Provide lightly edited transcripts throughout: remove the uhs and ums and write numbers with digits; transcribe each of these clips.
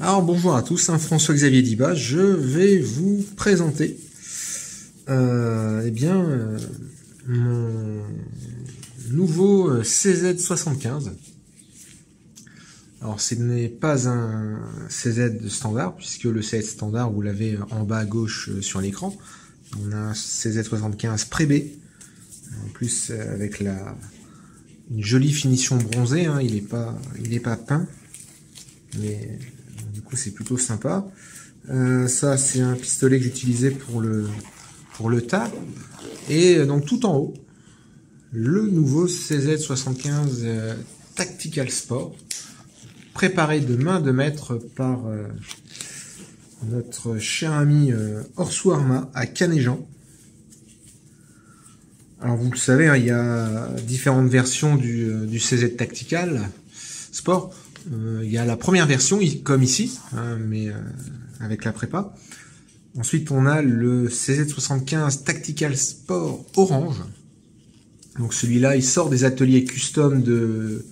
Alors bonjour à tous, François-Xavier Diba, je vais vous présenter mon nouveau CZ75. Alors ce n'est pas un CZ standard, puisque le CZ standard vous l'avez en bas à gauche sur l'écran. On a un CZ75 pré-B, en plus avec une jolie finition bronzée, hein. Il est pas peint, mais du coup c'est plutôt sympa. Ça c'est un pistolet que j'utilisais pour le tas. Et donc tout en haut, le nouveau CZ75 Tactical Sport, préparé de main de maître par notre cher ami Orso Arma à Canéjan. Alors vous le savez, hein, il y a différentes versions du CZ Tactical Sport. Il y a la première version, comme ici, hein, mais avec la prépa. Ensuite, on a le CZ75 Tactical Sport Orange. Donc celui-là, il sort des ateliers custom de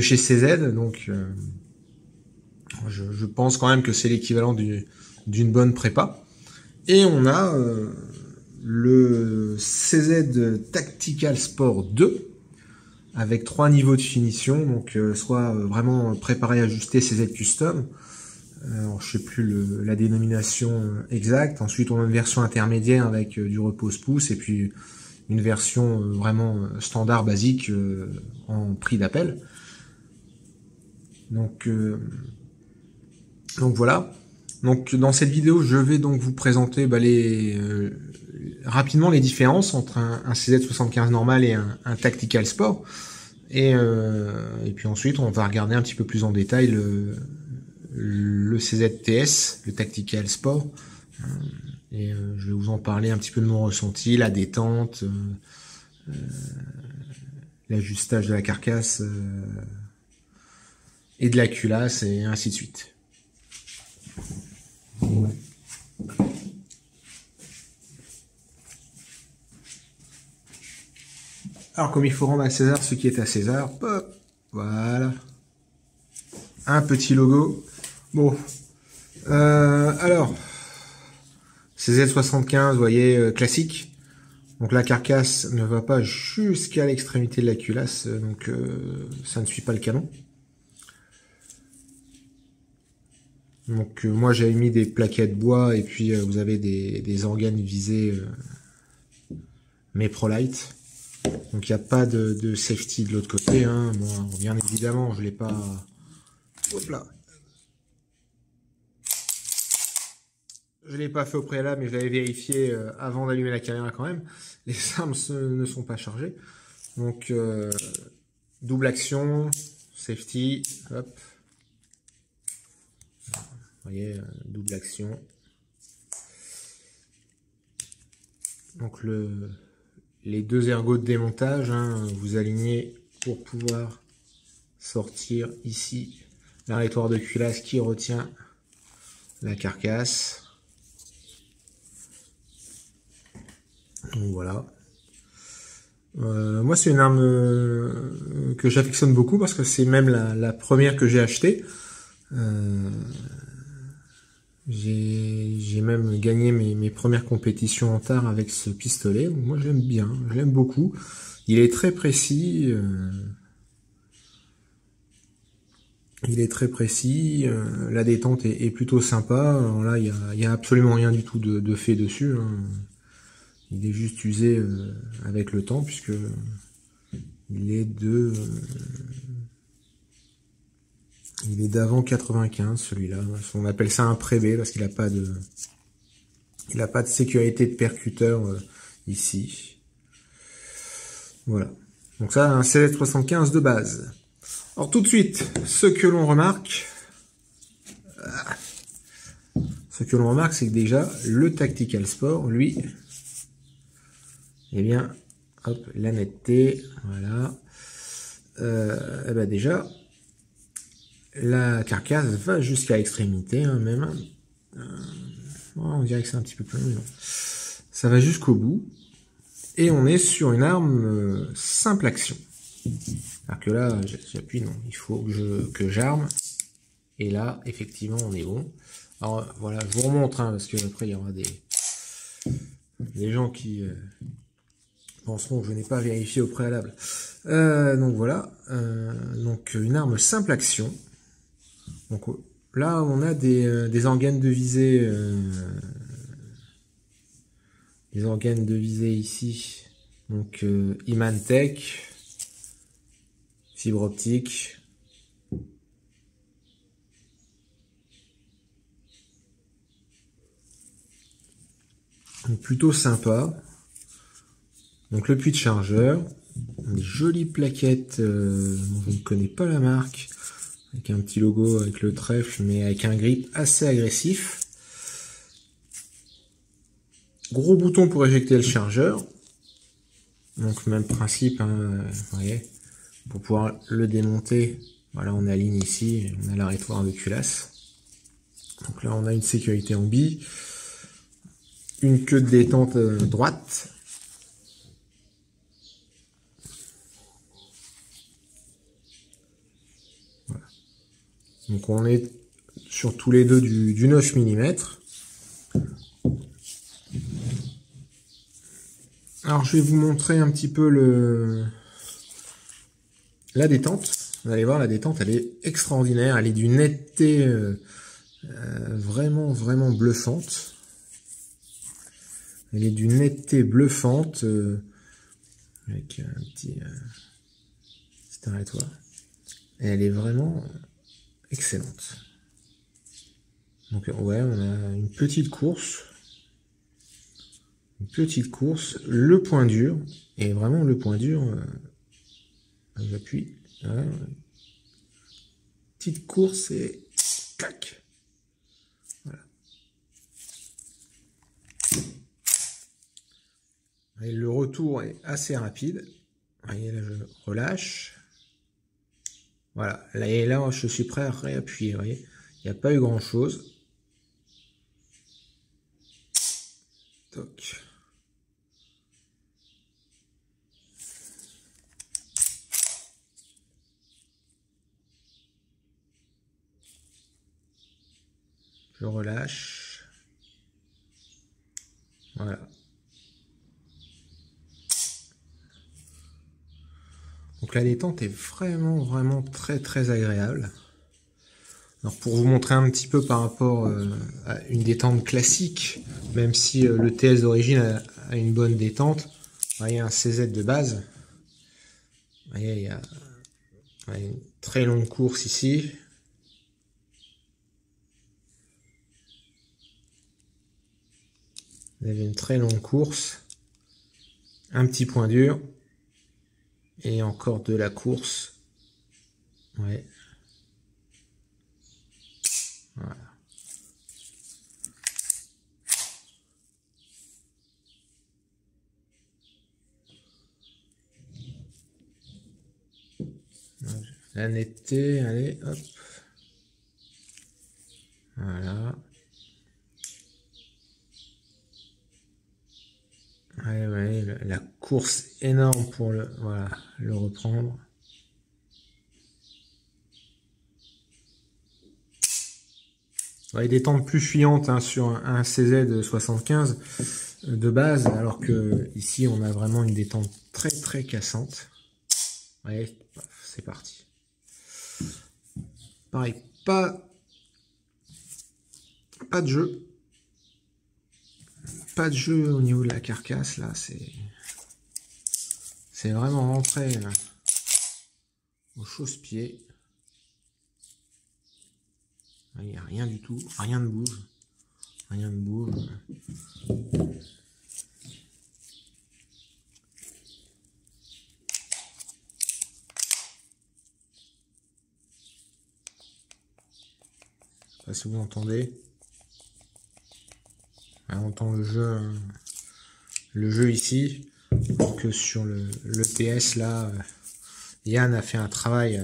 chez CZ. Donc je pense quand même que c'est l'équivalent d'une bonne prépa. Et on a le CZ Tactical Sport 2. Avec 3 niveaux de finition, donc soit vraiment préparé, ajusté, CZ Custom. Alors, je sais plus la dénomination exacte. Ensuite, on a une version intermédiaire avec du repose-pouce, et puis une version vraiment standard, basique, en prix d'appel. Donc voilà. Donc dans cette vidéo, je vais donc vous présenter rapidement les différences entre un CZ75 normal et un Tactical Sport. Et puis ensuite, on va regarder un petit peu plus en détail le CZTS, le Tactical Sport. Et je vais vous en parler un petit peu de mon ressenti, la détente, l'ajustage de la carcasse et de la culasse, et ainsi de suite. Alors, comme il faut rendre à César ce qui est à César, hop, voilà, un petit logo. Bon, alors, CZ75, vous voyez, classique. Donc la carcasse ne va pas jusqu'à l'extrémité de la culasse, donc ça ne suit pas le canon. Donc moi j'avais mis des plaquettes bois, et puis vous avez des organes visés Meprolite. Donc il n'y a pas de safety de l'autre côté, hein. Bon, bien évidemment je l'ai pas. Hop là. Je l'ai pas fait au préalable, mais je l'avais vérifié avant d'allumer la caméra quand même. Les armes ne sont pas chargées. Donc double action, safety, hop. Vous voyez, double action. Donc les deux ergots de démontage, hein, vous alignez pour pouvoir sortir ici l'arrêtoir de culasse qui retient la carcasse. Donc voilà. Moi c'est une arme que j'affectionne beaucoup, parce que c'est même la première que j'ai achetée. J'ai même gagné mes premières compétitions en tar avec ce pistolet. Donc moi j'aime bien, je l'aime beaucoup. Il est très précis. La détente est plutôt sympa. Alors là, il y a absolument rien du tout de fait dessus, hein. Il est juste usé avec le temps, puisque il est d'avant 95, celui-là. On appelle ça un pré-B parce qu'il n'a pas de sécurité de percuteur ici. Voilà. Donc ça, un CZ75 de base. Alors tout de suite, ce que l'on remarque, c'est que déjà le Tactical Sport, lui, eh bien, hop, la netteté, voilà. Déjà, la carcasse va jusqu'à l'extrémité, hein, même. On dirait que c'est un petit peu plus long. Ça va jusqu'au bout. Et on est sur une arme simple action. Alors que là, j'appuie, non, il faut que j'arme. Et là, effectivement, on est bon. Alors voilà, je vous remontre, hein, parce que après il y aura des gens qui penseront que je n'ai pas vérifié au préalable. Donc voilà, donc une arme simple action. Donc là, on a des organes de visée, ici. Donc Imantech, fibre optique. Donc plutôt sympa. Donc le puits de chargeur, une jolie plaquette, je ne connais pas la marque, avec un petit logo avec le trèfle, mais avec un grip assez agressif. Gros bouton pour éjecter le chargeur. Donc même principe, hein, vous voyez, pour pouvoir le démonter. Voilà, on aligne ici, on a l'arrêtoir de culasse. Donc là, on a une sécurité en bille, une queue de détente droite. Voilà. Donc on est sur tous les deux du 9 mm. Alors je vais vous montrer un petit peu la détente. Vous allez voir, la détente, elle est extraordinaire. Elle est d'une netteté vraiment bluffante. Elle est d'une netteté bluffante avec un petit arrêtoir. Et elle est vraiment excellente. Donc ouais, on a une petite course. Le point dur, et vraiment le point dur, j'appuie, ouais. Petite course et clac. Voilà. Et le retour est assez rapide. Vous voyez, là je relâche. Voilà, là je suis prêt à réappuyer. Vous voyez, il n'y a pas eu grand chose. Toc. Je relâche. Voilà. Donc la détente est vraiment très agréable. Alors pour vous montrer un petit peu par rapport à une détente classique, même si le TS d'origine a une bonne détente, vous voyez un CZ de base. Vous voyez, il y a une très longue course ici. Vous avez une très longue course, un petit point dur, et encore de la course. Ouais. Voilà. La netteté, allez, hop. Voilà. Ouais, la course énorme pour le reprendre. Ouais, des tentes plus fuyantes hein, sur un CZ 75 de base, alors que ici on a vraiment une détente très cassante. Ouais, c'est parti. Pareil, pas de jeu. Pas de jeu au niveau de la carcasse, là, c'est vraiment rentré au chausse-pied. Il n'y a rien du tout, rien ne bouge. Rien ne bouge. Je sais pas si vous entendez. On entend le jeu ici. Donc sur le PS là, Yann a fait un travail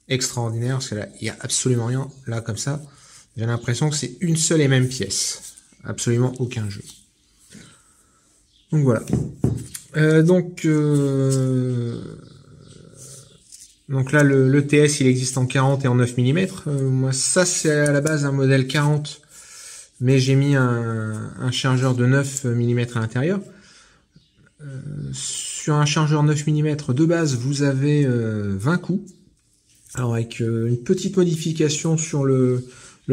extraordinaire parce que là il n'y a absolument rien là comme ça. J'ai l'impression que c'est une seule et même pièce, absolument aucun jeu. Donc voilà. Donc là, le TS, il existe en 40 et en 9 mm. Moi, ça, c'est à la base un modèle 40, mais j'ai mis un chargeur de 9 mm à l'intérieur. Sur un chargeur 9 mm de base, vous avez 20 coups. Alors avec une petite modification sur le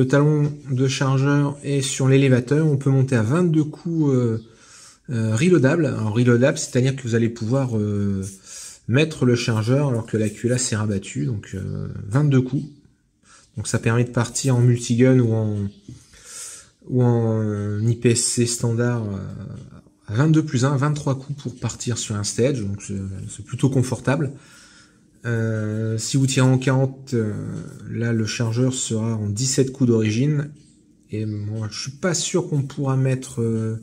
talon de chargeur et sur l'élévateur, on peut monter à 22 coups reloadable. Alors reloadable, c'est-à-dire que vous allez pouvoir mettre le chargeur alors que la culasse est rabattue, donc 22 coups. Donc ça permet de partir en multigun ou en IPSC standard à 22 plus 1, 23 coups pour partir sur un stage, donc c'est plutôt confortable. Si vous tirez en 40, là le chargeur sera en 17 coups d'origine, et moi je suis pas sûr qu'on pourra mettre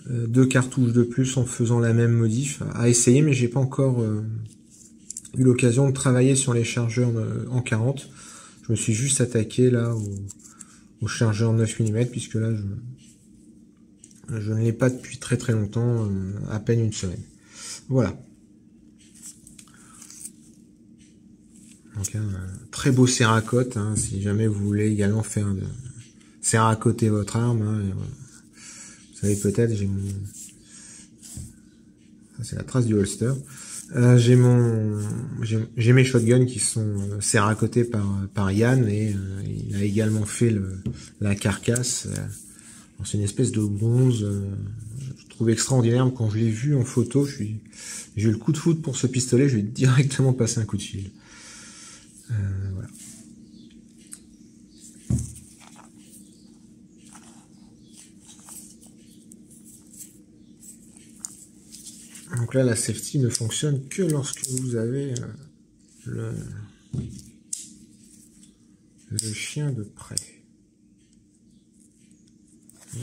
2 cartouches de plus en faisant la même modif, à essayer, mais j'ai pas encore eu l'occasion de travailler sur les chargeurs en 40. Je me suis juste attaqué là au chargeur 9 mm, puisque là je ne l'ai pas depuis très très longtemps, à peine une semaine. Voilà. Donc un très beau serracote, hein, si jamais vous voulez également faire serracoter votre arme. Hein, vous savez peut-être, j'ai mon... Ça c'est la trace du holster. J'ai mes shotguns qui sont serracotés par Yann, et il a également fait la carcasse. C'est une espèce de bronze, je trouve extraordinaire. Quand je l'ai vu en photo, j'ai eu le coup de foudre pour ce pistolet, je vais directement passer un coup de fil. Voilà. Donc là, la safety ne fonctionne que lorsque vous avez le chien de près.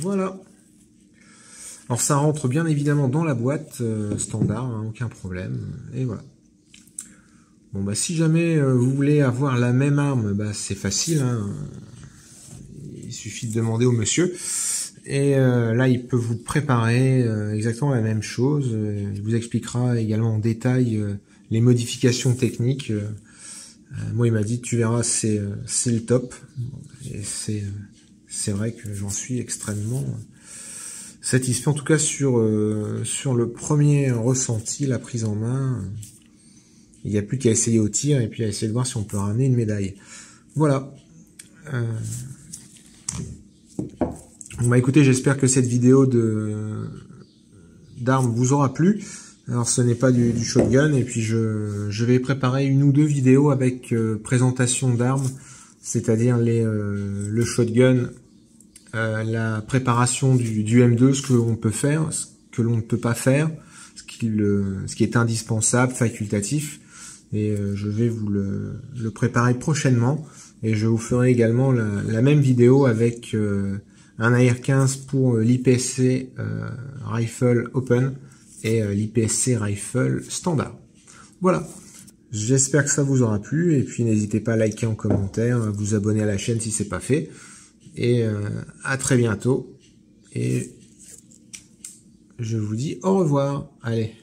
Voilà. Alors ça rentre bien évidemment dans la boîte standard, hein, aucun problème. Et voilà. Bon bah si jamais vous voulez avoir la même arme, bah c'est facile, hein. Il suffit de demander au monsieur. Et là il peut vous préparer exactement la même chose. Il vous expliquera également en détail les modifications techniques. Moi il m'a dit tu verras, c'est le top. Et c'est vrai que j'en suis extrêmement satisfait, en tout cas sur le premier ressenti, la prise en main. Il n'y a plus qu'à essayer au tir et puis à essayer de voir si on peut ramener une médaille. Voilà. Bon, bah écoutez, j'espère que cette vidéo d'armes vous aura plu. Alors ce n'est pas du shotgun, et puis je vais préparer une ou deux vidéos avec présentation d'armes, c'est-à-dire le shotgun, la préparation du M2, ce que l'on peut faire, ce que l'on ne peut pas faire, ce qui est indispensable, facultatif. Et je vais vous le préparer prochainement, et je vous ferai également la même vidéo avec un AR-15 pour l'IPSC Rifle Open et l'IPSC Rifle Standard. Voilà, j'espère que ça vous aura plu, et puis n'hésitez pas à liker en commentaire, à vous abonner à la chaîne si c'est pas fait, et à très bientôt, et je vous dis au revoir. Allez.